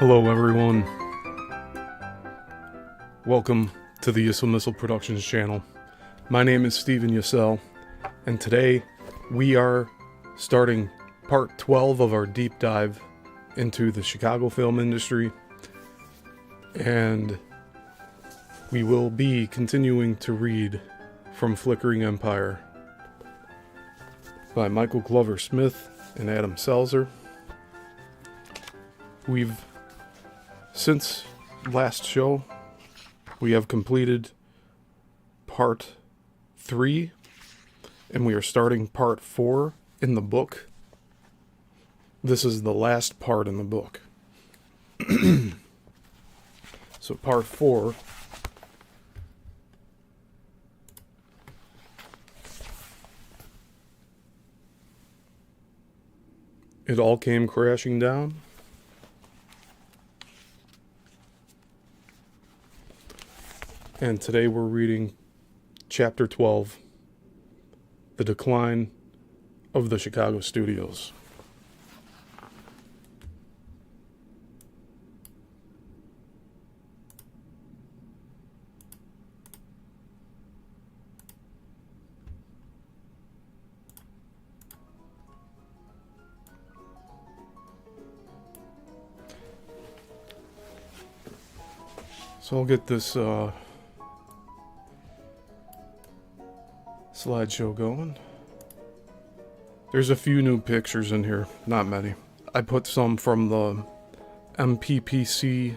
Hello everyone, welcome to the Yissilmissil Productions channel. My name is Yissil, and today we are starting part 12 of our deep dive into the Chicago film industry, and we will be continuing to read from Flickering Empire by Michael Glover Smith and Adam Selzer. Since last show, we have completed part 3, and we are starting part 4 in the book. This is the last part in the book. So part 4 it all came crashing down. And today we're reading Chapter 12, The Decline of the Chicago Studios. So I'll get this slideshow going. There's a few new pictures in here, not many. I put some from the MPPC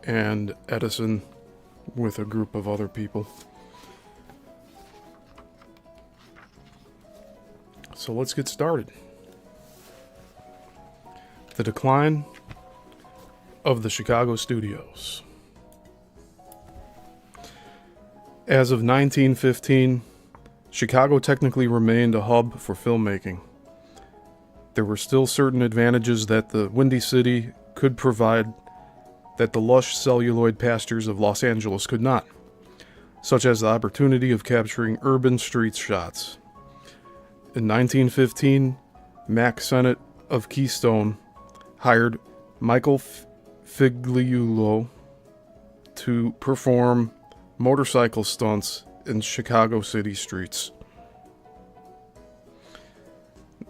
and Edison with a group of other people. So let's get started. The decline of the Chicago studios. As of 1915, Chicago technically remained a hub for filmmaking. There were still certain advantages that the Windy City could provide that the lush celluloid pastures of Los Angeles could not, such as the opportunity of capturing urban street shots. In 1915, Mack Sennett of Keystone hired Michael Figliuolo to perform motorcycle stunts in Chicago city streets.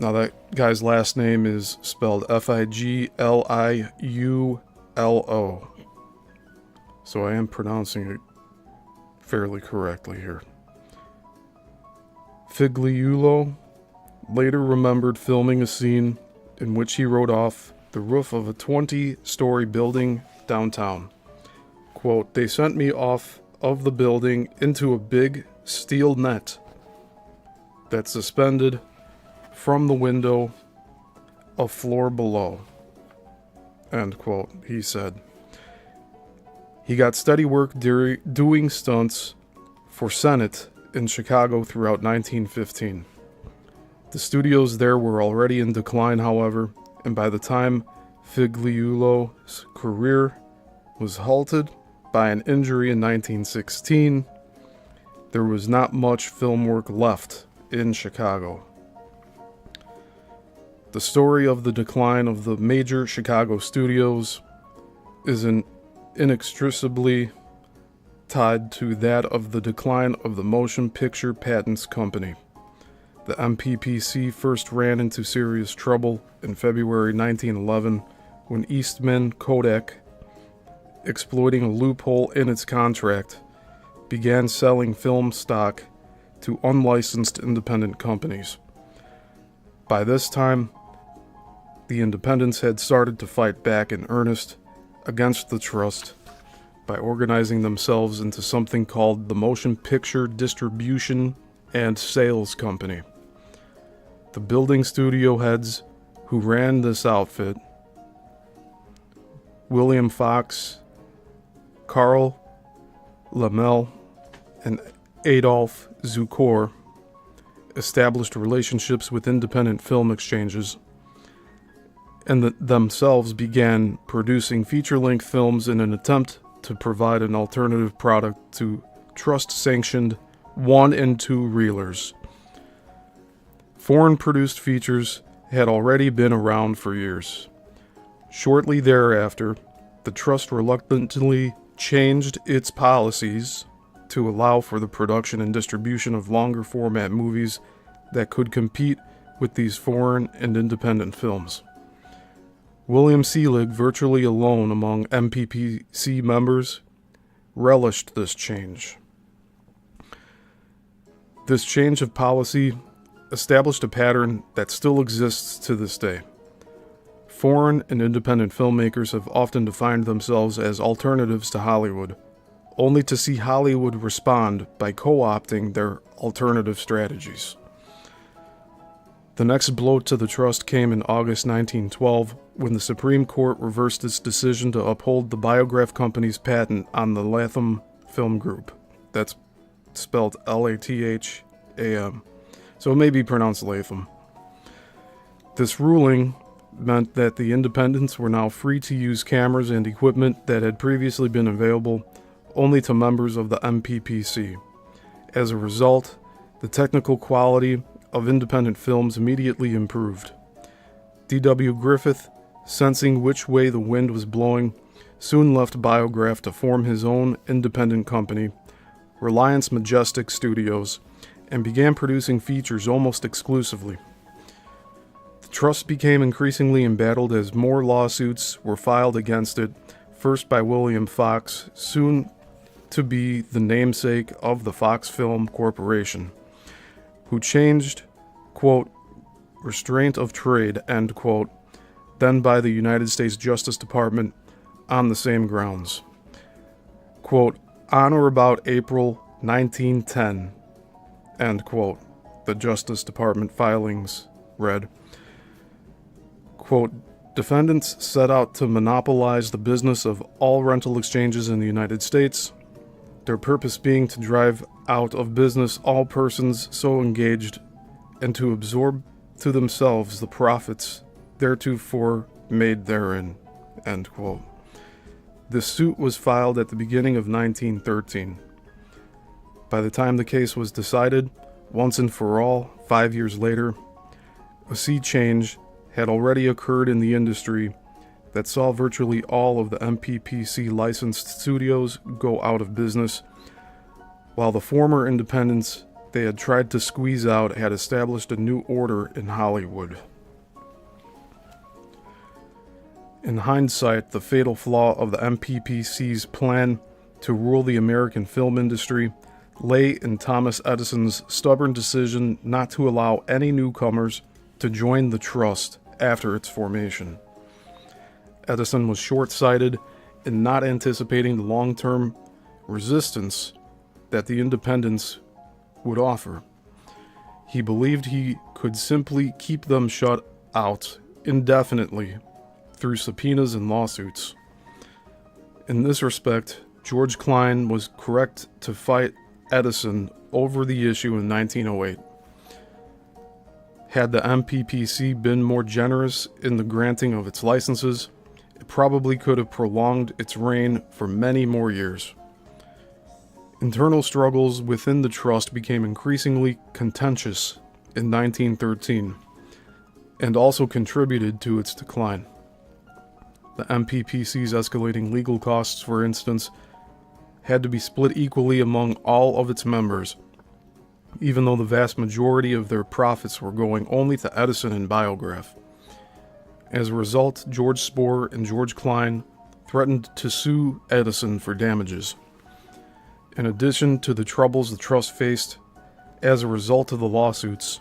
Now that guy's last name is spelled Figliulo, so I am pronouncing it fairly correctly here. Figliuolo later remembered filming a scene in which he rode off the roof of a 20-story building downtown. Quote, "They sent me off of the building into a big steel net that suspended from the window a floor below," end quote, he said. He got steady work doing stunts for Sennett in Chicago throughout 1915. The studios there were already in decline, however, and by the time Figliuolo's career was halted by an injury in 1916, there was not much film work left in Chicago. The story of the decline of the major Chicago studios is inextricably tied to that of the decline of the Motion Picture Patents Company. The MPPC first ran into serious trouble in February 1911 when Eastman Kodak, exploiting a loophole in its contract, began selling film stock to unlicensed independent companies. By this time, the independents had started to fight back in earnest against the trust by organizing themselves into something called the Motion Picture Distribution and Sales Company. The building studio heads who ran this outfit, William Fox, Carl Laemmle, and Adolf Zukor, established relationships with independent film exchanges and themselves began producing feature-length films in an attempt to provide an alternative product to trust-sanctioned 1 and 2 reelers. Foreign-produced features had already been around for years. Shortly thereafter, the trust reluctantly changed its policies to allow for the production and distribution of longer-format movies that could compete with these foreign and independent films. William Selig, virtually alone among MPPC members, relished this change. This change of policy established a pattern that still exists to this day. Foreign and independent filmmakers have often defined themselves as alternatives to Hollywood, only to see Hollywood respond by co-opting their alternative strategies. The next blow to the trust came in August 1912 when the Supreme Court reversed its decision to uphold the Biograph Company's patent on the Latham Film Group. That's spelled Latham, so it may be pronounced Latham. This ruling meant that the independents were now free to use cameras and equipment that had previously been available only to members of the MPPC. As a result, the technical quality of independent films immediately improved. D.W. Griffith, sensing which way the wind was blowing, soon left Biograph to form his own independent company, Reliance Majestic Studios, and began producing features almost exclusively. The trust became increasingly embattled as more lawsuits were filed against it, first by William Fox, soon to be the namesake of the Fox Film Corporation, who changed, quote, restraint of trade, end quote, then by the United States Justice Department on the same grounds. Quote, on or about April 1910, end quote, the Justice Department filings read. Quote, defendants set out to monopolize the business of all rental exchanges in the United States, their purpose being to drive out of business all persons so engaged and to absorb to themselves the profits theretofore made therein, end quote. This suit was filed at the beginning of 1913. By the time the case was decided, once and for all, 5 years later, a sea change had already occurred in the industry that saw virtually all of the MPPC licensed studios go out of business, while the former independents they had tried to squeeze out had established a new order in Hollywood. In hindsight, the fatal flaw of the MPPC's plan to rule the American film industry lay in Thomas Edison's stubborn decision not to allow any newcomers to join the trust after its formation. Edison was short-sighted in not anticipating the long-term resistance that the independents would offer. He believed he could simply keep them shut out indefinitely through subpoenas and lawsuits. In this respect, George Klein was correct to fight Edison over the issue in 1908. Had the MPPC been more generous in the granting of its licenses, it probably could have prolonged its reign for many more years. Internal struggles within the trust became increasingly contentious in 1913 and also contributed to its decline. The MPPC's escalating legal costs, for instance, had to be split equally among all of its members, even though the vast majority of their profits were going only to Edison and Biograph. As a result, George Spohr and George Klein threatened to sue Edison for damages. In addition to the troubles the trust faced as a result of the lawsuits,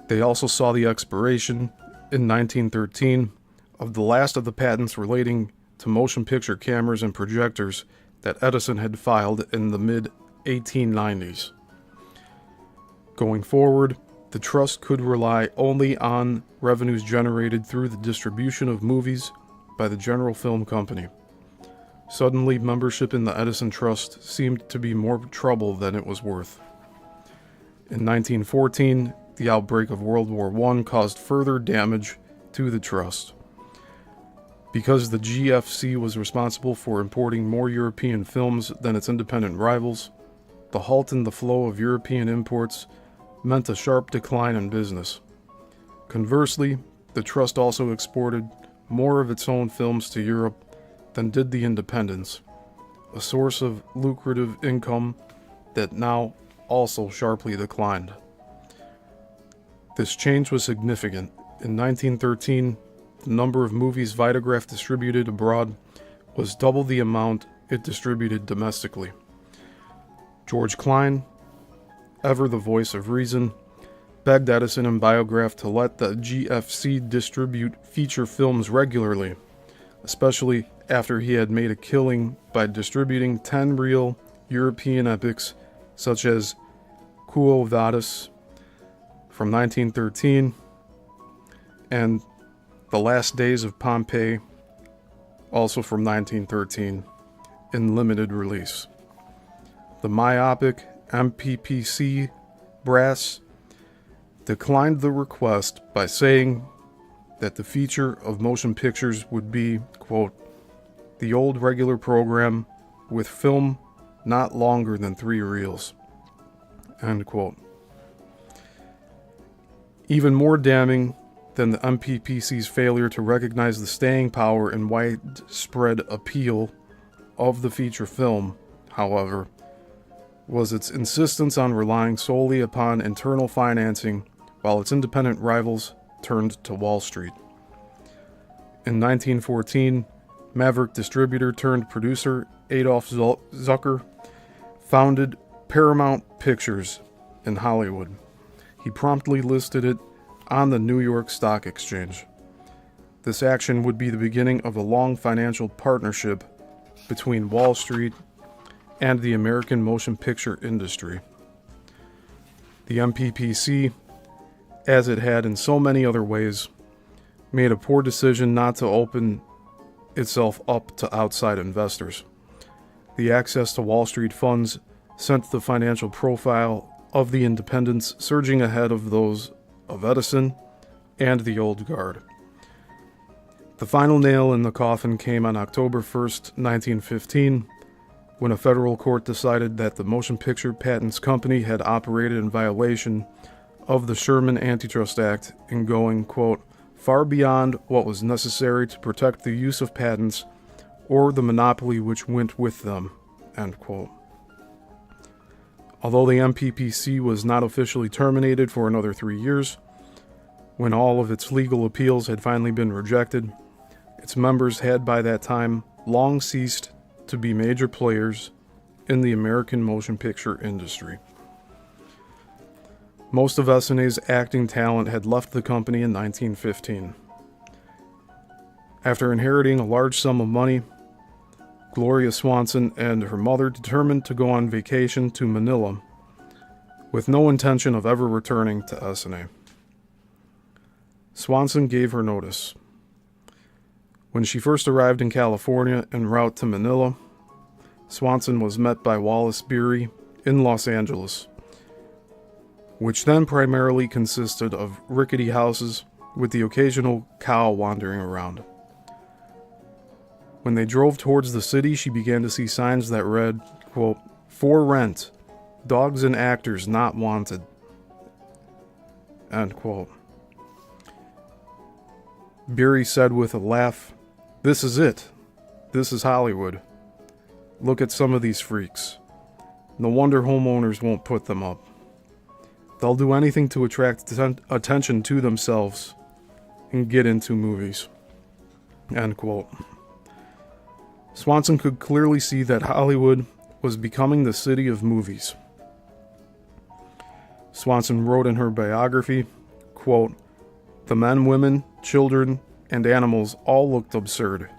they also saw the expiration in 1913 of the last of the patents relating to motion picture cameras and projectors that Edison had filed in the mid-1890s. Going forward, the trust could rely only on revenues generated through the distribution of movies by the General Film Company. Suddenly, membership in the Edison Trust seemed to be more trouble than it was worth. In 1914, the outbreak of World War I caused further damage to the trust. Because the GFC was responsible for importing more European films than its independent rivals, the halt in the flow of European imports meant a sharp decline in business. Conversely, the trust also exported more of its own films to Europe than did the independents, a source of lucrative income that now also sharply declined. This change was significant. In 1913, the number of movies Vitagraph distributed abroad was double the amount it distributed domestically. George Klein, ever the voice of reason, begged Edison and Biograph to let the GFC distribute feature films regularly, especially after he had made a killing by distributing 10 real European epics such as Quo Vadis from 1913 and The Last Days of Pompeii, also from 1913, in limited release. The myopic MPPC brass declined the request by saying that the feature of motion pictures would be, quote, the old regular program with film not longer than 3 reels, end quote. Even more damning than the MPPC's failure to recognize the staying power and widespread appeal of the feature film, however, was its insistence on relying solely upon internal financing while its independent rivals turned to Wall Street. In 1914, Maverick distributor turned producer Adolf Zucker founded Paramount Pictures in Hollywood. He promptly listed it on the New York Stock Exchange. This action would be the beginning of a long financial partnership between Wall Street and the American motion picture industry. The MPPC, as it had in so many other ways, made a poor decision not to open itself up to outside investors. The access to Wall Street funds sent the financial profile of the independents surging ahead of those of Edison and the old guard. The final nail in the coffin came on October 1st, 1915, when a federal court decided that the Motion Picture Patents Company had operated in violation of the Sherman Antitrust Act in going, quote, far beyond what was necessary to protect the use of patents or the monopoly which went with them, end quote. Although the MPPC was not officially terminated for another 3 years, when all of its legal appeals had finally been rejected, its members had by that time long ceased to be major players in the American motion picture industry. Most of Essena's acting talent had left the company in 1915. After inheriting a large sum of money, Gloria Swanson and her mother determined to go on vacation to Manila, with no intention of ever returning to Essene. Swanson gave her notice. When she first arrived in California en route to Manila, Swanson was met by Wallace Beery in Los Angeles, which then primarily consisted of rickety houses with the occasional cow wandering around. When they drove towards the city, she began to see signs that read, quote, for rent, dogs and actors not wanted, end quote. Beery said with a laugh, this is it. This is Hollywood. Look at some of these freaks. No wonder homeowners won't put them up. They'll do anything to attract attention to themselves and get into movies. End quote. Swanson could clearly see that Hollywood was becoming the city of movies. Swanson wrote in her biography, quote, "The men, women, children, and animals all looked absurd.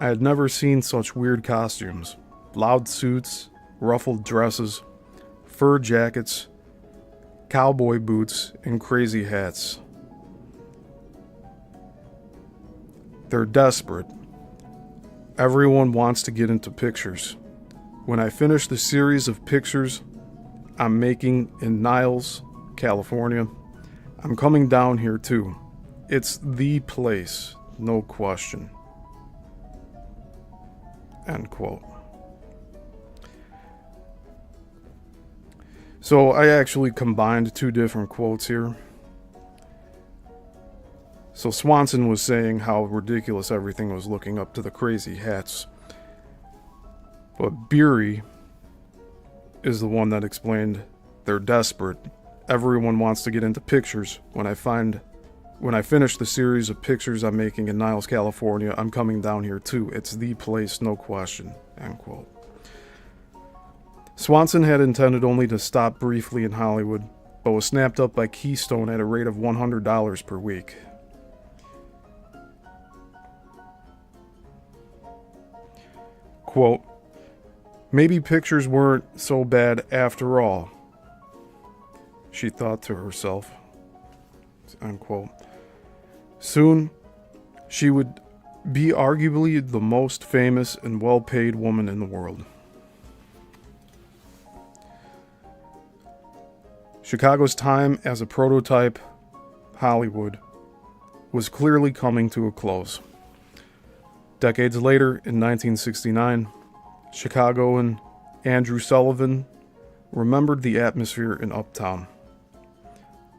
I had never seen such weird costumes. Loud suits, ruffled dresses, fur jackets, cowboy boots, and crazy hats. They're desperate. Everyone wants to get into pictures. When I finish the series of pictures I'm making in Niles, California, I'm coming down here too. It's the place, no question." End quote. So I actually combined two different quotes here. So Swanson was saying how ridiculous everything was looking up to the crazy hats. But Beery is the one that explained they're desperate. Everyone wants to get into pictures. When I finish the series of pictures I'm making in Niles, California, I'm coming down here too. It's the place, no question. End quote. Swanson had intended only to stop briefly in Hollywood, but was snapped up by Keystone at a rate of $100 per week. Quote, "Maybe pictures weren't so bad after all," she thought to herself. Unquote. Soon, she would be arguably the most famous and well-paid woman in the world. Chicago's time as a prototype Hollywood was clearly coming to a close. Decades later, in 1969, Chicagoan Andrew Sullivan remembered the atmosphere in Uptown.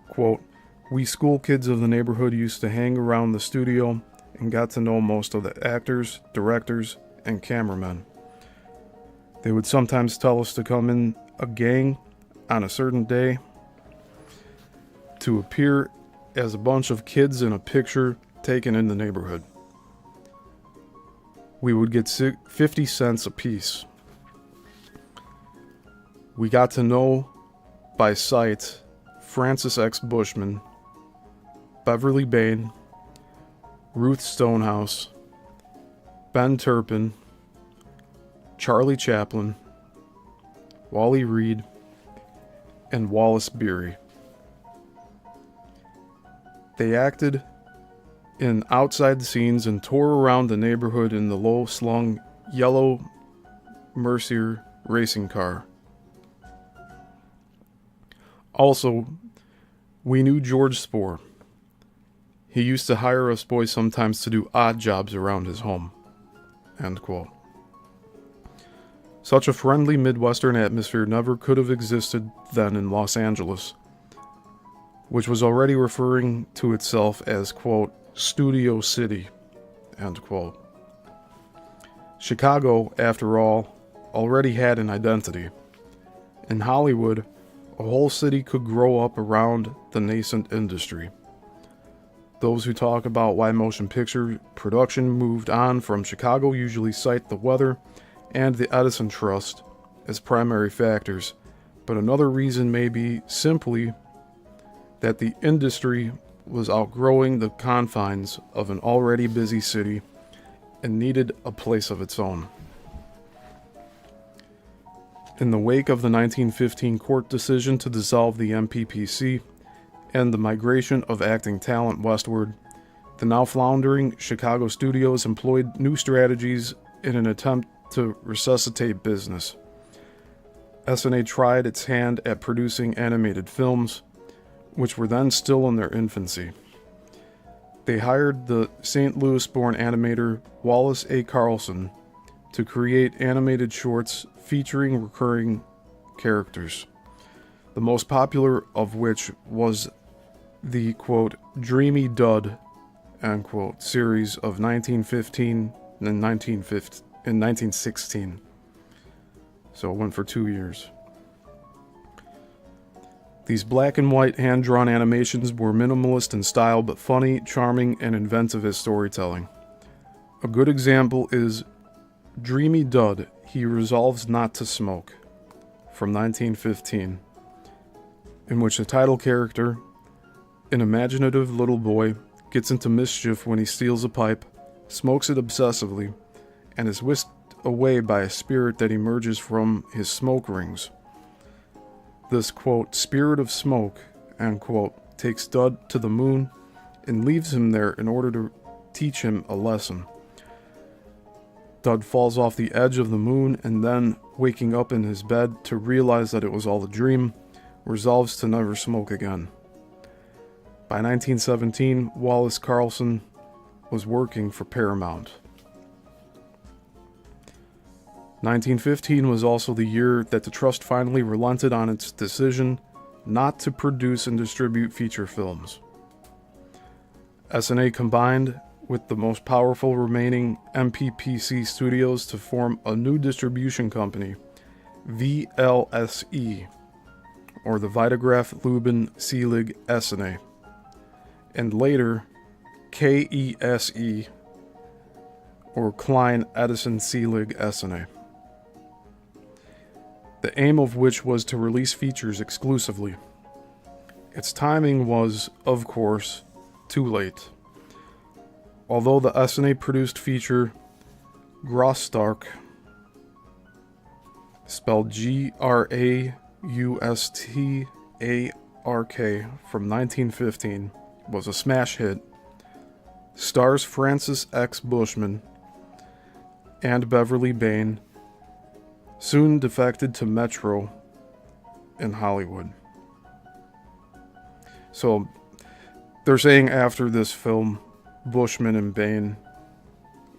Quote, "We school kids of the neighborhood used to hang around the studio and got to know most of the actors, directors, and cameramen. They would sometimes tell us to come in a gang on a certain day to appear as a bunch of kids in a picture taken in the neighborhood. We would get 50 cents a piece. We got to know by sight Francis X. Bushman, Beverly Bain, Ruth Stonehouse, Ben Turpin, Charlie Chaplin, Wally Reed, and Wallace Beery. They acted in outside scenes and tore around the neighborhood in the low-slung yellow Mercier racing car. Also, we knew George Spohr. He used to hire us boys sometimes to do odd jobs around his home." End quote. Such a friendly Midwestern atmosphere never could have existed then in Los Angeles, which was already referring to itself as, quote, "Studio City," end quote. Chicago, after all, already had an identity. In Hollywood, a whole city could grow up around the nascent industry. Those who talk about why motion picture production moved on from Chicago usually cite the weather and the Edison Trust as primary factors, but another reason may be simply that the industry was outgrowing the confines of an already busy city and needed a place of its own. In the wake of the 1915 court decision to dissolve the MPPC and the migration of acting talent westward, the now floundering Chicago studios employed new strategies in an attempt to resuscitate business. SNA tried its hand at producing animated films, which were then still in their infancy. They hired the St. Louis-born animator Wallace A. Carlson to create animated shorts featuring recurring characters, the most popular of which was the, quote, "Dreamy Dud," end quote, series of 1915 and 1916. So it went for 2 years. These black and white hand-drawn animations were minimalist in style but funny, charming, and inventive as storytelling. A good example is Dreamy Dud, He Resolves Not to Smoke, from 1915, in which the title character, an imaginative little boy, gets into mischief when he steals a pipe, smokes it obsessively, and is whisked away by a spirit that emerges from his smoke rings. This, quote, spirit of smoke, end quote, takes Dud to the moon and leaves him there in order to teach him a lesson. Dud falls off the edge of the moon and then, waking up in his bed to realize that it was all a dream, resolves to never smoke again. By 1917, Wallace Carlson was working for Paramount. 1915 was also the year that the trust finally relented on its decision not to produce and distribute feature films. S&A combined with the most powerful remaining MPPC studios to form a new distribution company, VLSE, or the Vitagraph Lubin Selig S&A, and later KESE, or Klein Edison Selig S&A. The aim of which was to release features exclusively. Its timing was, of course, too late. Although the S&A produced feature Graustark, spelled Graustark, from 1915, was a smash hit, stars Francis X. Bushman and Beverly Bain, soon defected to Metro in Hollywood. So, they're saying after this film, Bushman and Bain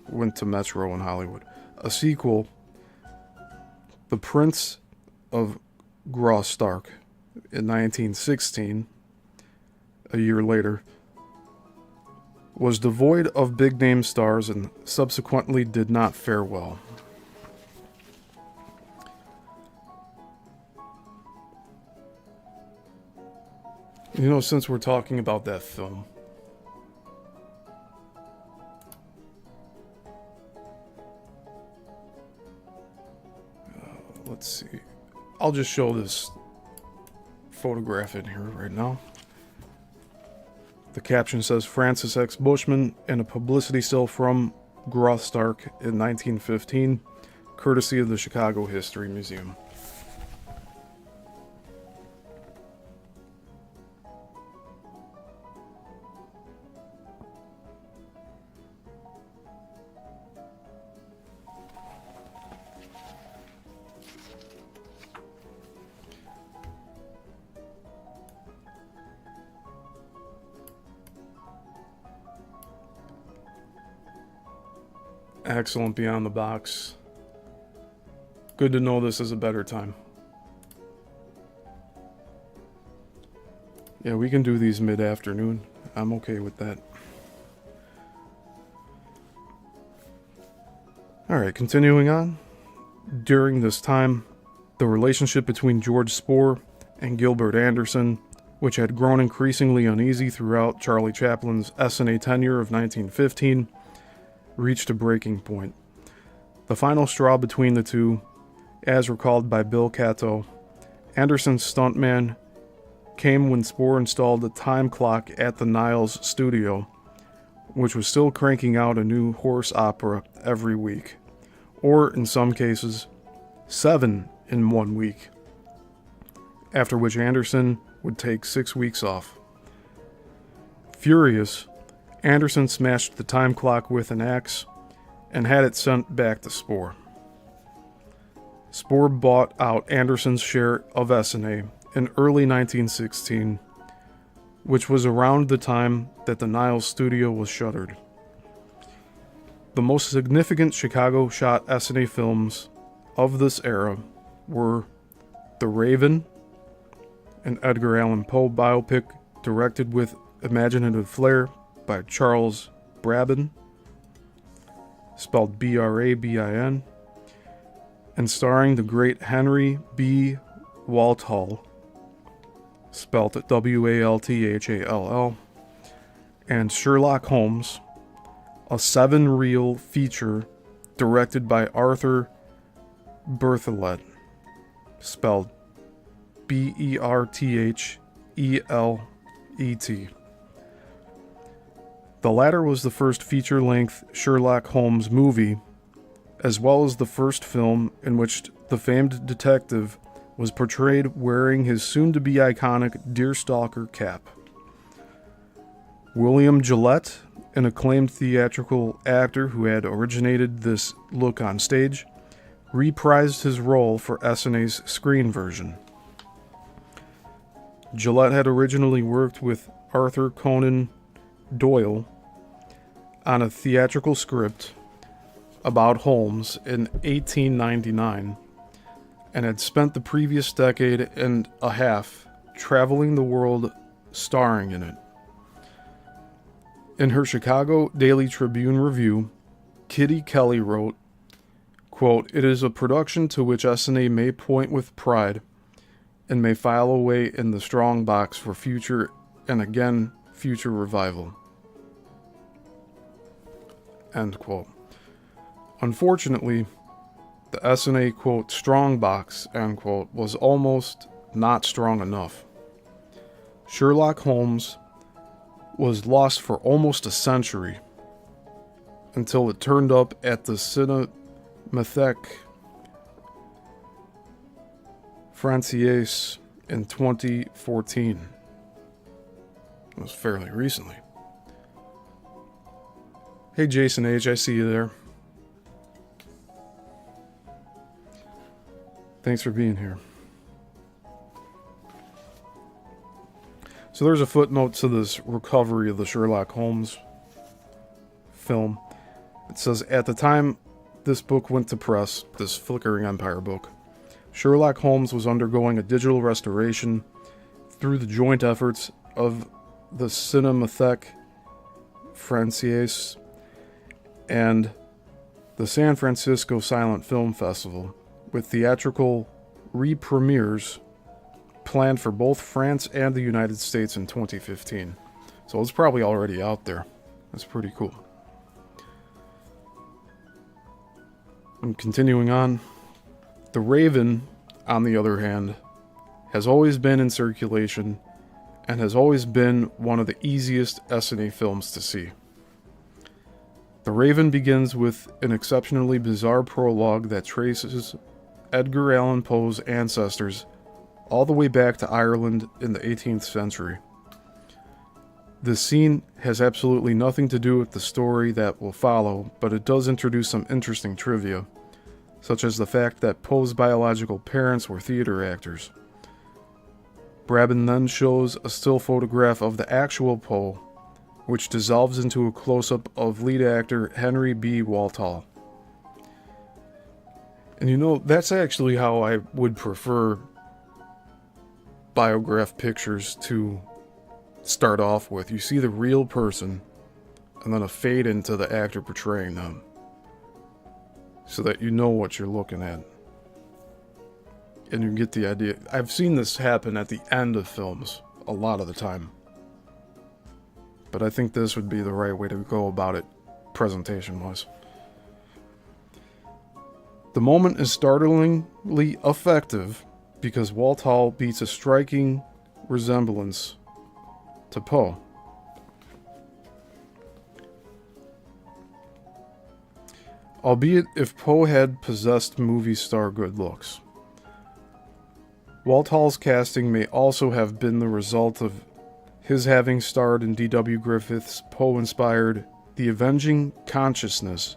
went to Metro in Hollywood. A sequel, The Prince of Graustark, in 1916, a year later, was devoid of big-name stars and subsequently did not fare well. You know, since we're talking about that film, let's see. I'll just show this photograph in here right now. The caption says Francis X. Bushman in a publicity still from Graustark in 1915, courtesy of the Chicago History Museum. Excellent beyond the box. Good to know this is a better time. Yeah, we can do these mid-afternoon. I'm okay with that. Alright, continuing on. During this time, the relationship between George Spohr and Gilbert Anderson, which had grown increasingly uneasy throughout Charlie Chaplin's S&A tenure of 1915, reached a breaking point. The final straw between the two, as recalled by Bill Cato, Anderson's stuntman, came when Spohr installed a time clock at the Niles studio, which was still cranking out a new horse opera every week, or in some cases, 7 in 1 week, after which Anderson would take 6 weeks off. Furious, Anderson smashed the time clock with an axe and had it sent back to Spohr. Spohr bought out Anderson's share of S&A in early 1916, which was around the time that the Niles studio was shuttered. The most significant Chicago-shot S&A films of this era were The Raven, an Edgar Allan Poe biopic directed with imaginative flair by Charles Brabin, spelled Brabin, and starring the great Henry B. Walthall, spelt Walthall, and Sherlock Holmes, a 7-reel feature directed by Arthur Berthelot, spelled Berthelet. The latter was the first feature-length Sherlock Holmes movie, as well as the first film in which the famed detective was portrayed wearing his soon-to-be iconic deerstalker cap. William Gillette, an acclaimed theatrical actor who had originated this look on stage, reprised his role for Essanay's screen version. Gillette had originally worked with Arthur Conan Doyle on a theatrical script about Holmes in 1899 and had spent the previous decade and a half traveling the world starring in it. In her Chicago Daily Tribune review, Kitty Kelly wrote, quote, "It is a production to which Essanay may point with pride and may file away in the strong box for future and again future revival." End quote. Unfortunately, the Essanay, quote, strong box, end quote, was almost not strong enough. Sherlock Holmes was lost for almost a century until it turned up at the Cinematheque Française in 2014. It was fairly recently. Hey Jason H., I see you there. Thanks for being here. So there's a footnote to this recovery of the Sherlock Holmes film. It says, at the time this book went to press, this Flickering Empire book, Sherlock Holmes was undergoing a digital restoration through the joint efforts of the Cinematheque Française and the San Francisco Silent Film Festival, with theatrical re-premieres planned for both France and the United States in 2015. So it's probably already out there. That's pretty cool. And continuing on, The Raven, on the other hand, has always been in circulation and has always been one of the easiest Essanay films to see. The Raven begins with an exceptionally bizarre prologue that traces Edgar Allan Poe's ancestors all the way back to Ireland in the 18th century. This scene has absolutely nothing to do with the story that will follow, but it does introduce some interesting trivia, such as the fact that Poe's biological parents were theater actors. Brabham then shows a still photograph of the actual Poe, which dissolves into a close-up of lead actor Henry B. Walthall. And you know, that's actually how I would prefer biograph pictures to start off with. You see the real person, and then a fade into the actor portraying them, so that you know what you're looking at. And you get the idea. I've seen this happen at the end of films a lot of the time. But I think this would be the right way to go about it, presentation-wise. The moment is startlingly effective because Walthall beats a striking resemblance to Poe. Albeit if Poe had possessed movie star good looks. Walthall's casting may also have been the result of his having starred in D.W. Griffith's Poe-inspired The Avenging Consciousness.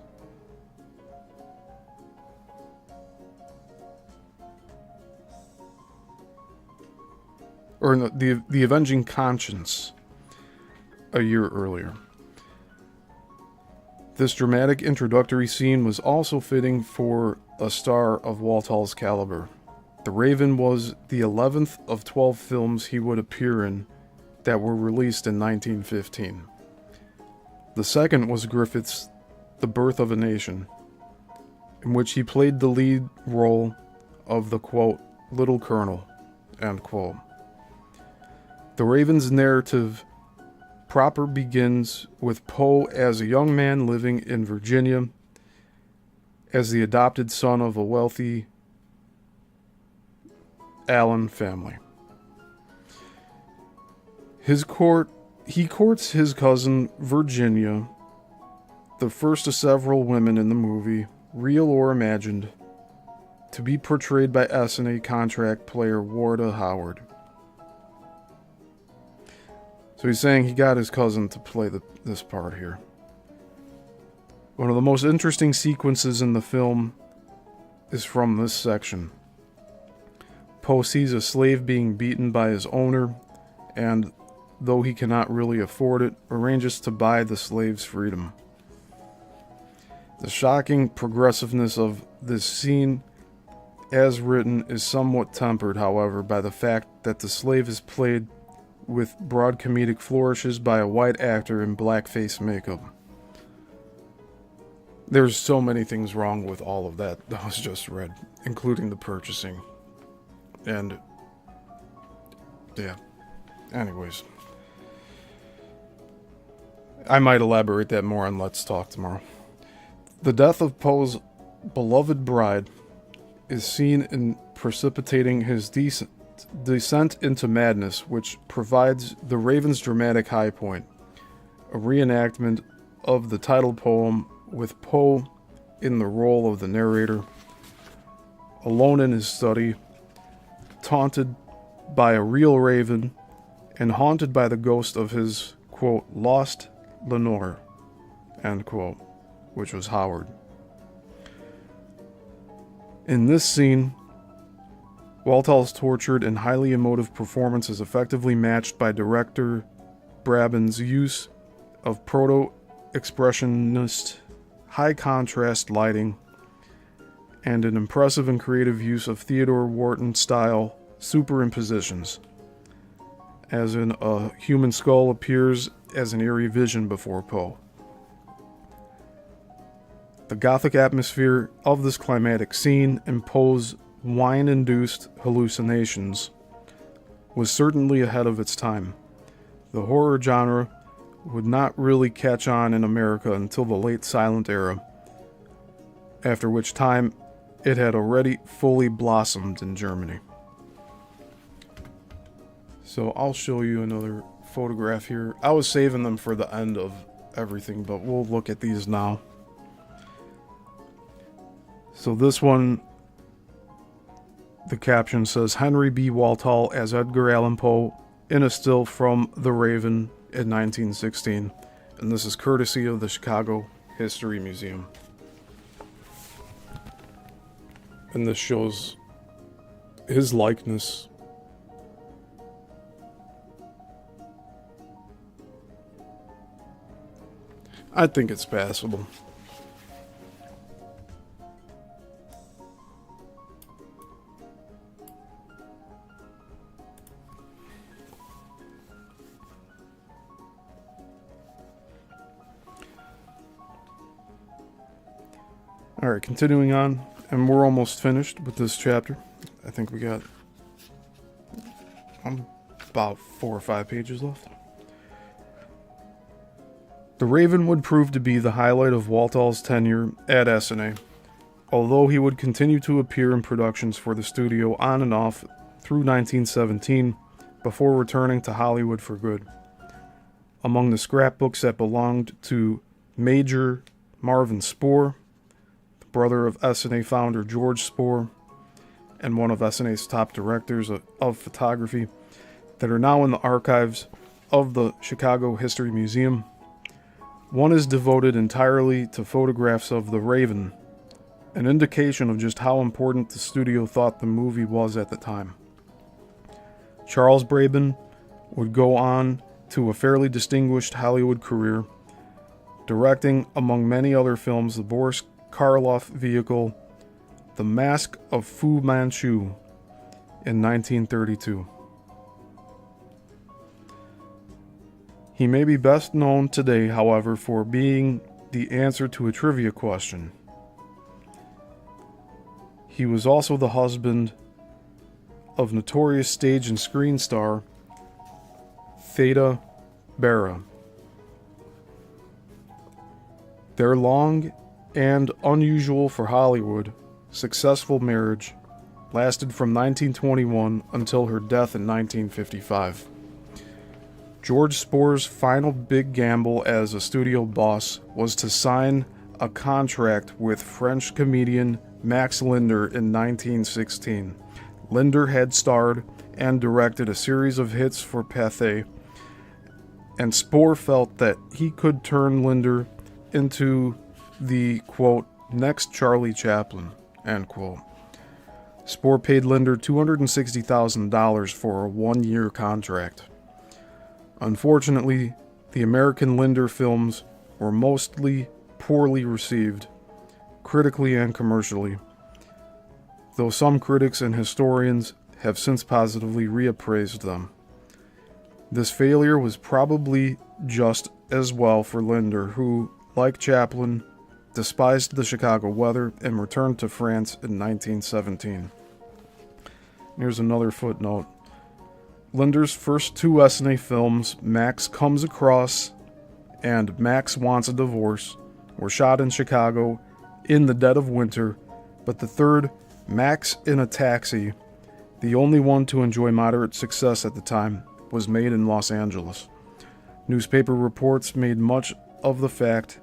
Or no, the Avenging Conscience a year earlier. This dramatic introductory scene was also fitting for a star of Walthall's caliber. The Raven was the 11th of 12 films he would appear in that were released in 1915. The second was Griffith's The Birth of a Nation, in which he played the lead role of the, quote, Little Colonel, end quote. The Raven's narrative proper begins with Poe as a young man living in Virginia as the adopted son of a wealthy Allen family. He courts his cousin Virginia, the first of several women in the movie, real or imagined, to be portrayed by SNA contract player Warda Howard. So he's saying he got his cousin to play this part here. One of the most interesting sequences in the film is from this section. Poe sees a slave being beaten by his owner, and though he cannot really afford it, arranges to buy the slave's freedom. The shocking progressiveness of this scene, as written, is somewhat tempered, however, by the fact that the slave is played with broad comedic flourishes by a white actor in blackface makeup. There's so many things wrong with all of that was just read, including the purchasing. And, yeah. Anyways. I might elaborate that more on Let's Talk tomorrow. The death of Poe's beloved bride is seen in precipitating his descent into madness, which provides the Raven's dramatic high point, a reenactment of the title poem with Poe in the role of the narrator, alone in his study, taunted by a real raven, and haunted by the ghost of his, quote, lost Lenore, end quote, which was Howard. In this scene, Waltall's tortured and highly emotive performance is effectively matched by director Brabin's use of proto-expressionist, high-contrast lighting, and an impressive and creative use of Theodore Wharton-style superimpositions, as in a human skull appears as an eerie vision before Poe. The gothic atmosphere of this climatic scene and Poe's wine-induced hallucinations was certainly ahead of its time. The horror genre would not really catch on in America until the late silent era, after which time it had already fully blossomed in Germany. So I'll show you another photograph here. I was saving them for the end of everything, but we'll look at these now. So this one, the caption says, Henry B. Walthall as Edgar Allan Poe in a still from The Raven in 1916. And this is courtesy of the Chicago History Museum. And this shows his likeness. I think it's passable. Alright, continuing on, and we're almost finished with this chapter. I think we got about 4 or 5 pages left. The Raven would prove to be the highlight of Walthall's tenure at SNA, although he would continue to appear in productions for the studio on and off through 1917 before returning to Hollywood for good. Among the scrapbooks that belonged to Major Marvin Spoor, the brother of SNA founder George Spoor, and one of SNA's top directors of photography, that are now in the archives of the Chicago History Museum, one is devoted entirely to photographs of the Raven, an indication of just how important the studio thought the movie was at the time. Charles Brabin would go on to a fairly distinguished Hollywood career, directing, among many other films, the Boris Karloff vehicle The Mask of Fu Manchu in 1932. He may be best known today, however, for being the answer to a trivia question. He was also the husband of notorious stage and screen star Theta Bara. Their long and unusual for Hollywood successful marriage lasted from 1921 until her death in 1955. George Spore's final big gamble as a studio boss was to sign a contract with French comedian Max Linder in 1916. Linder had starred and directed a series of hits for Pathé, and Spore felt that he could turn Linder into the, quote, next Charlie Chaplin, end quote. Spore paid Linder $260,000 for a one-year contract. Unfortunately, the American Linder films were mostly poorly received, critically and commercially, though some critics and historians have since positively reappraised them. This failure was probably just as well for Linder, who, like Chaplin, despised the Chicago weather and returned to France in 1917. Here's another footnote. Linder's first two Essanay films, Max Comes Across and Max Wants a Divorce, were shot in Chicago in the dead of winter, but the third, Max in a Taxi, the only one to enjoy moderate success at the time, was made in Los Angeles. Newspaper reports made much of the fact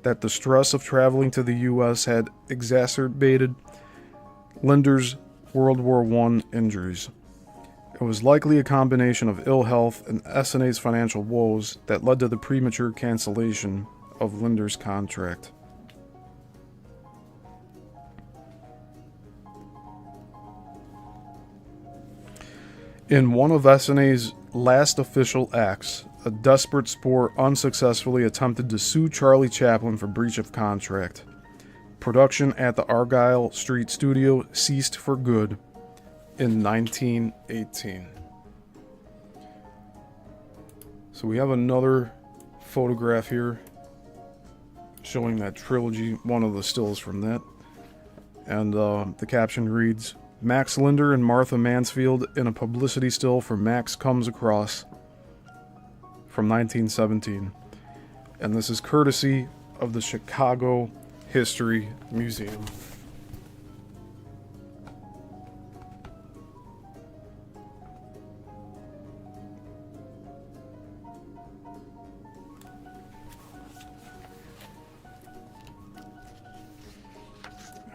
that the stress of traveling to the U.S. had exacerbated Linder's World War I injuries. It was likely a combination of ill health and Essanay's financial woes that led to the premature cancellation of Linder's contract. In one of Essanay's last official acts, a desperate Spore unsuccessfully attempted to sue Charlie Chaplin for breach of contract. Production at the Argyle Street studio ceased for good in 1918. So we have another photograph here showing that trilogy, one of the stills from that. And the caption reads, Max Linder and Martha Mansfield in a publicity still for Max Comes Across from 1917. And this is courtesy of the Chicago History Museum.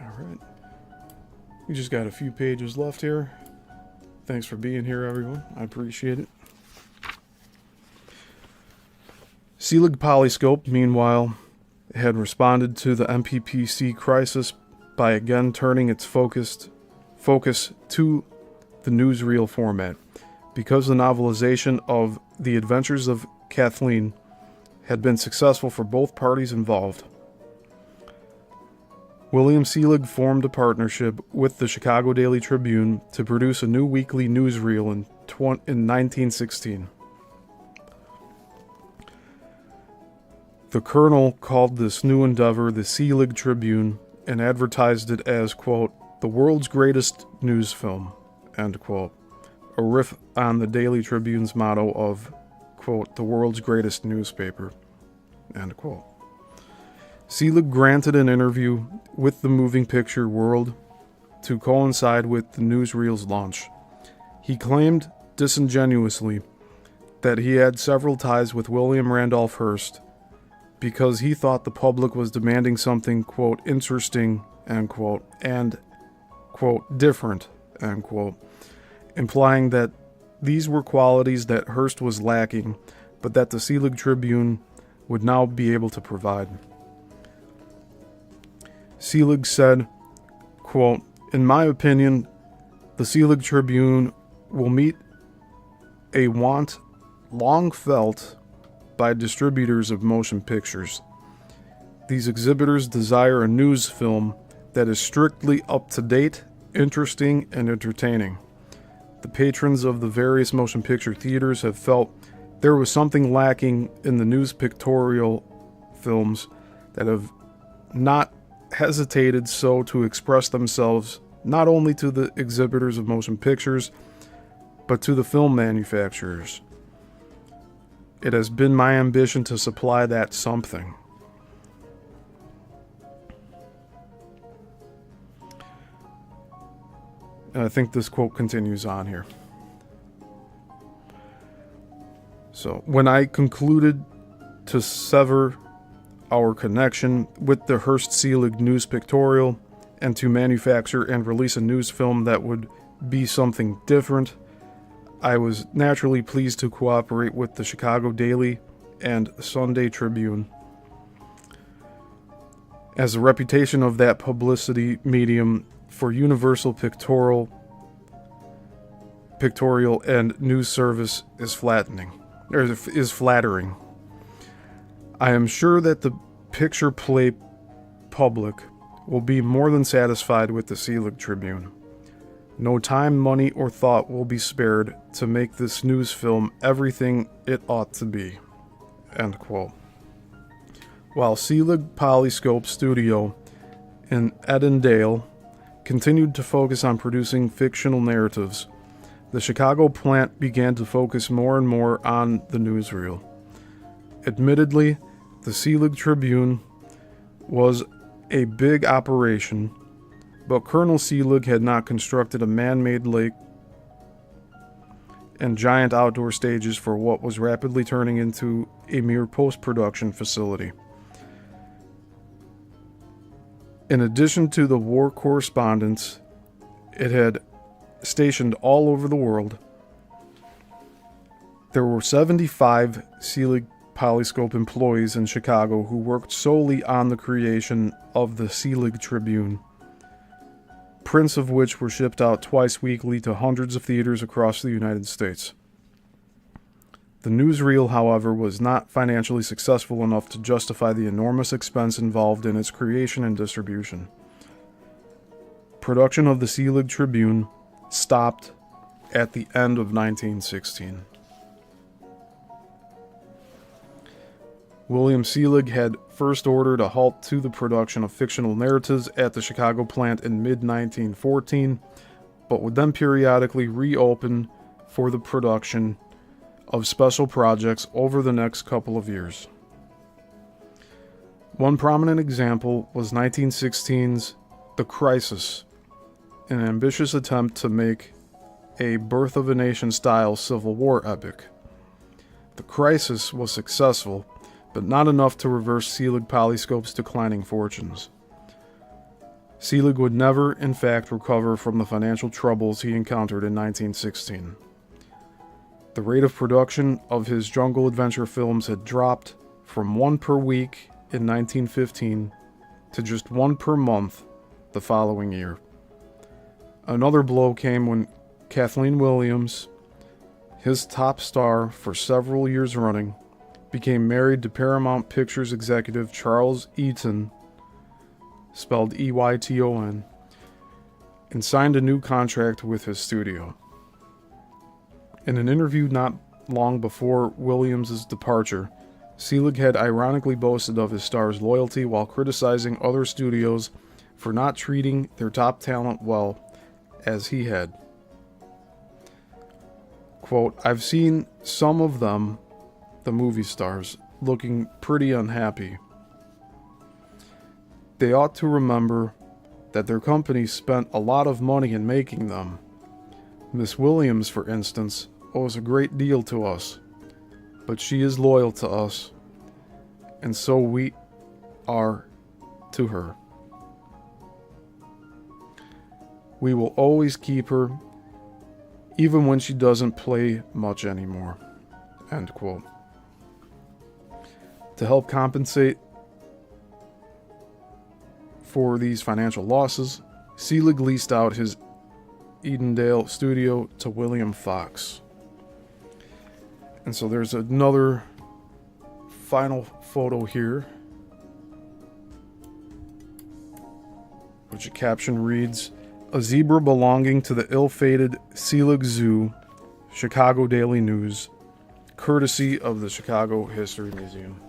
Alright. We just got a few pages left here. Thanks for being here, everyone. I appreciate it. Selig Polyscope, meanwhile, had responded to the MPPC crisis by again turning its focus to the newsreel format, because the novelization of The Adventures of Kathleen had been successful for both parties involved. William Selig formed a partnership with the Chicago Daily Tribune to produce a new weekly newsreel in 1916. The Colonel called this new endeavor the Selig Tribune and advertised it as, quote, the world's greatest news film, end quote, a riff on the Daily Tribune's motto of, quote, the world's greatest newspaper, end quote. Selig granted an interview with the Moving Picture World to coincide with the newsreel's launch. He claimed disingenuously that he had several ties with William Randolph Hearst because he thought the public was demanding something, quote, interesting, end quote, and, quote, different, end quote, implying that these were qualities that Hearst was lacking, but that the Selig Tribune would now be able to provide. Selig said, quote, in my opinion, the Selig Tribune will meet a want long felt by distributors of motion pictures. These exhibitors desire a news film that is strictly up-to-date, interesting, and entertaining. The patrons of the various motion picture theaters have felt there was something lacking in the news pictorial films that have not hesitated so to express themselves not only to the exhibitors of motion pictures, but to the film manufacturers. It has been my ambition to supply that something. And I think this quote continues on here. So, when I concluded to sever our connection with the Hearst Selig news pictorial and to manufacture and release a news film that would be something different, I was naturally pleased to cooperate with the Chicago Daily and Sunday Tribune. As the reputation of that publicity medium for universal pictorial and news service is flattering. I am sure that the picture play public will be more than satisfied with the Selig Tribune. No time, money, or thought will be spared to make this news film everything it ought to be. End quote. While Selig Polyscope Studio in Edendale continued to focus on producing fictional narratives, the Chicago plant began to focus more and more on the newsreel. Admittedly, the Selig Tribune was a big operation, but Colonel Selig had not constructed a man-made lake and giant outdoor stages for what was rapidly turning into a mere post-production facility. In addition to the war correspondents it had stationed all over the world, there were 75 Selig Polyscope employees in Chicago who worked solely on the creation of the Selig Tribune, prints of which were shipped out twice weekly to hundreds of theaters across the United States. The newsreel, however, was not financially successful enough to justify the enormous expense involved in its creation and distribution. Production of the Selig Tribune stopped at the end of 1916. William Selig had first ordered a halt to the production of fictional narratives at the Chicago plant in mid-1914, but would then periodically reopen for the production of special projects over the next couple of years. One prominent example was 1916's The Crisis, an ambitious attempt to make a Birth of a Nation style Civil War epic. The Crisis was successful, but not enough to reverse Selig Polyscope's declining fortunes. Selig would never, in fact, recover from the financial troubles he encountered in 1916. The rate of production of his jungle adventure films had dropped from one per week in 1915 to just one per month the following year. Another blow came when Kathleen Williams, his top star for several years running, became married to Paramount Pictures executive Charles Eaton, spelled E-Y-T-O-N, and signed a new contract with his studio. In an interview not long before Williams' departure, Selig had ironically boasted of his star's loyalty while criticizing other studios for not treating their top talent well as he had. Quote, "I've seen some of them, the movie stars, looking pretty unhappy. They ought to remember that their company spent a lot of money in making them. Miss Williams, for instance, owes a great deal to us, but she is loyal to us, and so we are to her. We will always keep her, even when she doesn't play much anymore." End quote. To help compensate for these financial losses, Selig leased out his Edendale studio to William Fox. And so there's another final photo here, which a caption reads, "A zebra belonging to the ill-fated Selig Zoo, Chicago Daily News, courtesy of the Chicago History Museum."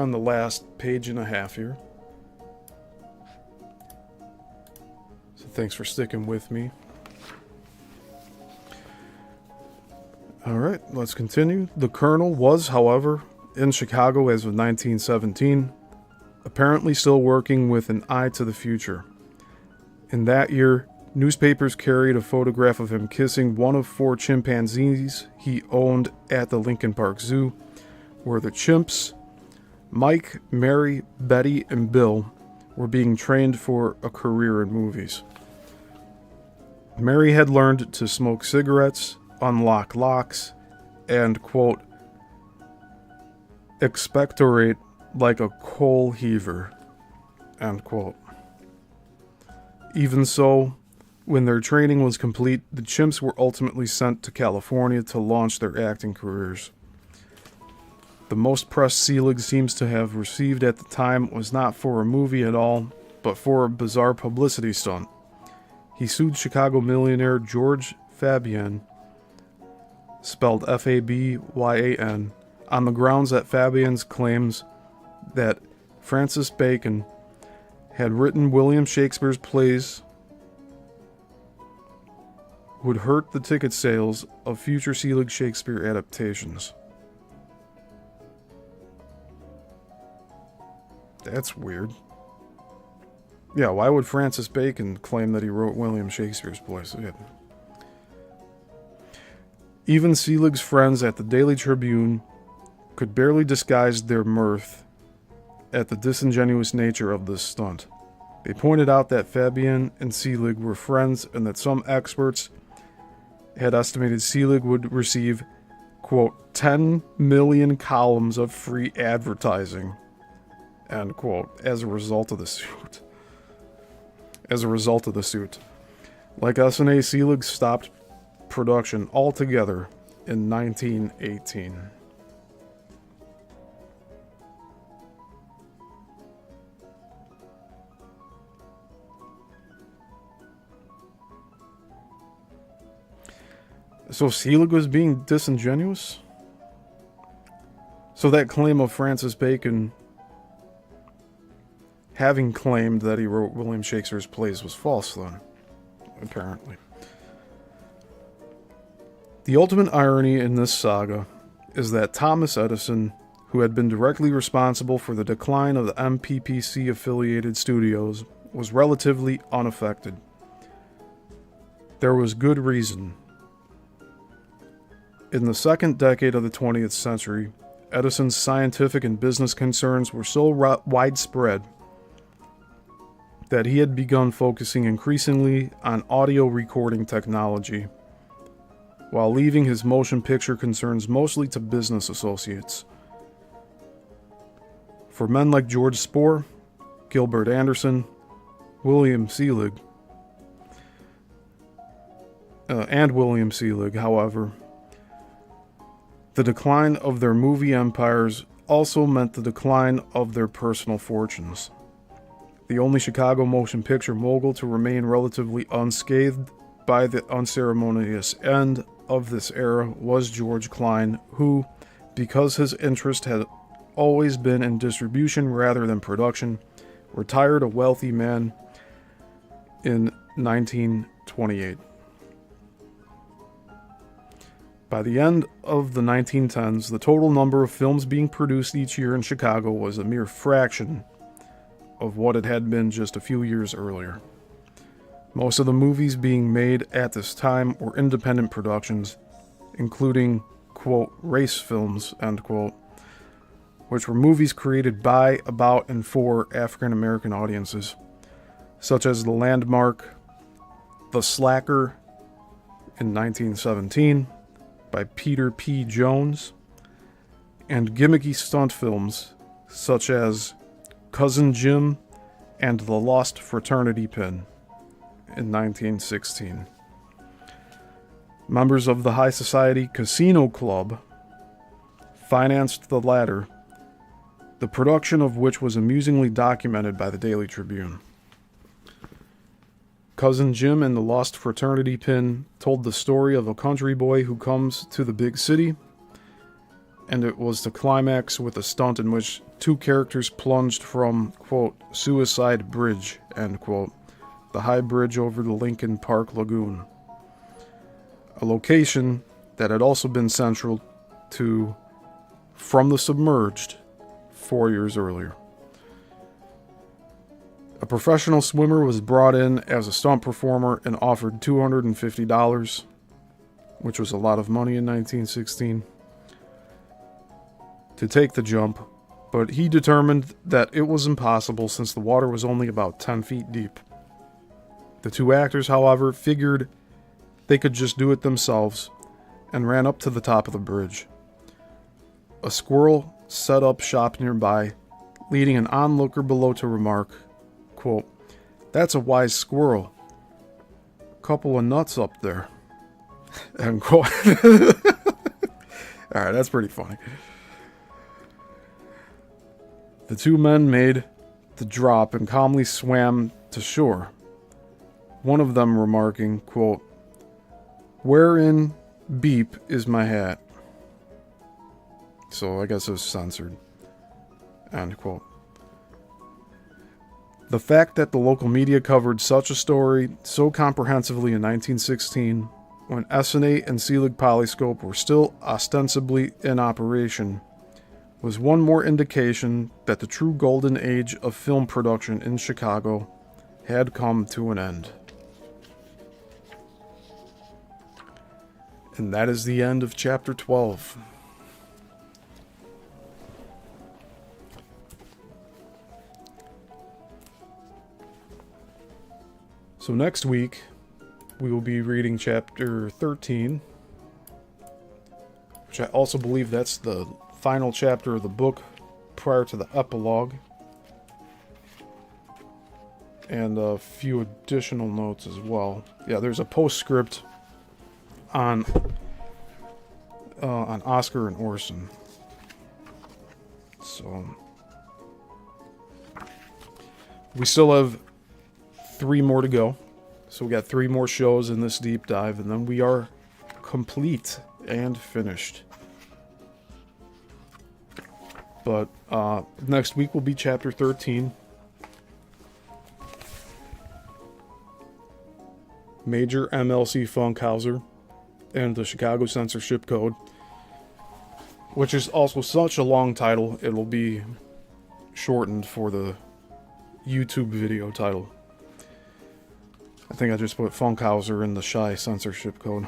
on the last page and a half here. So thanks for sticking with me. Alright, let's continue. The Colonel was, however, in Chicago as of 1917, apparently still working with an eye to the future. In that year, newspapers carried a photograph of him kissing one of 4 chimpanzees he owned at the Lincoln Park Zoo, where the chimps, Mike, Mary, Betty, and Bill, were being trained for a career in movies. Mary had learned to smoke cigarettes, unlock locks, and, quote, expectorate like a coal heaver, end quote. Even so, when their training was complete, the chimps were ultimately sent to California to launch their acting careers. The most press Selig seems to have received at the time was not for a movie at all, but for a bizarre publicity stunt. He sued Chicago millionaire George Fabyan, spelled Fabyan, on the grounds that Fabian's claims that Francis Bacon had written William Shakespeare's plays would hurt the ticket sales of future Selig Shakespeare adaptations. That's weird. Yeah, why would Francis Bacon claim that he wrote William Shakespeare's plays? Yeah. Even Selig's friends at the Daily Tribune could barely disguise their mirth at the disingenuous nature of this stunt. They pointed out that Fabian and Selig were friends and that some experts had estimated Selig would receive, quote, 10 million columns of free advertising, end quote, as a result of the suit. Like SNA, Selig stopped production altogether in 1918. So Selig was being disingenuous? So that claim of Francis Bacon having claimed that he wrote William Shakespeare's plays was false then, apparently. The ultimate irony in this saga is that Thomas Edison, who had been directly responsible for the decline of the MPPC-affiliated studios, was relatively unaffected. There was good reason. In the second decade of the 20th century, Edison's scientific and business concerns were so widespread that he had begun focusing increasingly on audio recording technology, while leaving his motion picture concerns mostly to business associates. For men like George Spohr, Gilbert Anderson, William Selig, however, the decline of their movie empires also meant the decline of their personal fortunes. The only Chicago motion picture mogul to remain relatively unscathed by the unceremonious end of this era was George Klein, who, because his interest had always been in distribution rather than production, retired a wealthy man in 1928. By the end of the 1910s, the total number of films being produced each year in Chicago was a mere fraction of what it had been just a few years earlier. Most of the movies being made at this time were independent productions, including, quote, race films, end quote, which were movies created by, about, and for African American audiences, such as the landmark The Slacker in 1917 by Peter P. Jones, and gimmicky stunt films such as Cousin Jim and The Lost Fraternity Pin in 1916. Members of the high society Casino Club financed the latter, the production of which was amusingly documented by the Daily Tribune. Cousin Jim and the Lost Fraternity Pin told the story of a country boy who comes to the big city and it was to climax with a stunt in which two characters plunged from, quote, Suicide Bridge, end quote, the high bridge over the Lincoln Park Lagoon, a location that had also been central to From the Submerged 4 years earlier. A professional swimmer was brought in as a stunt performer and offered $250, which was a lot of money in 1916, to take the jump, but he determined that it was impossible since the water was only about 10 feet deep. The two actors, however, figured they could just do it themselves and ran up to the top of the bridge. A squirrel set up shop nearby, leading an onlooker below to remark, quote, "That's a wise squirrel. Couple of nuts up there." End quote. Alright, that's pretty funny. The two men made the drop and calmly swam to shore, one of them remarking, quote, "Wherein beep is my hat?" So I guess it was censored. End quote. The fact that the local media covered such a story so comprehensively in 1916, when SN8 and Selig Polyscope were still ostensibly in operation, was one more indication that the true golden age of film production in Chicago had come to an end. And that is the end of Chapter 12. So next week, we will be reading Chapter 13, which I also believe that's the final chapter of the book prior to the epilogue, and a few additional notes as well. Yeah, there's a postscript on Oscar and Orson. So we still have 3 more to go. So we got 3 more shows in this deep dive, and then we are complete and finished. But next week will be Chapter 13. Major MLC Funkhauser and the Chicago Censorship Code, which is also such a long title, it'll be shortened for the YouTube video title. I think I just put Funkhauser in the Shy Censorship Code.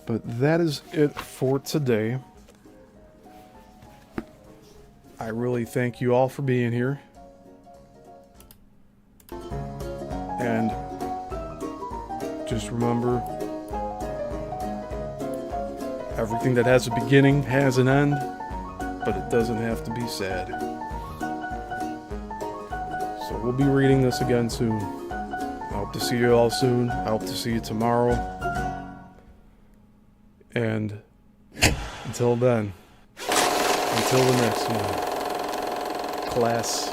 But that is it for today. I really thank you all for being here. And just remember, everything that has a beginning has an end, but it doesn't have to be sad. So we'll be reading this again soon. I hope to see you all soon. I hope to see you tomorrow. And until then, until the next one, class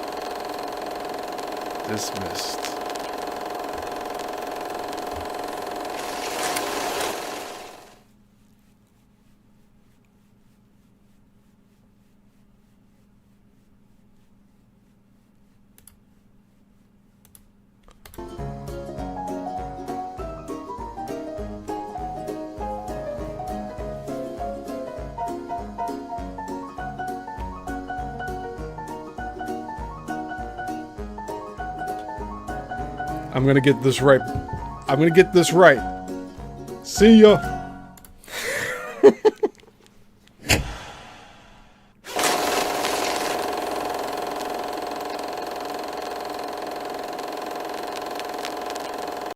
dismissed. I'm gonna get this right. I'm gonna get this right. See ya.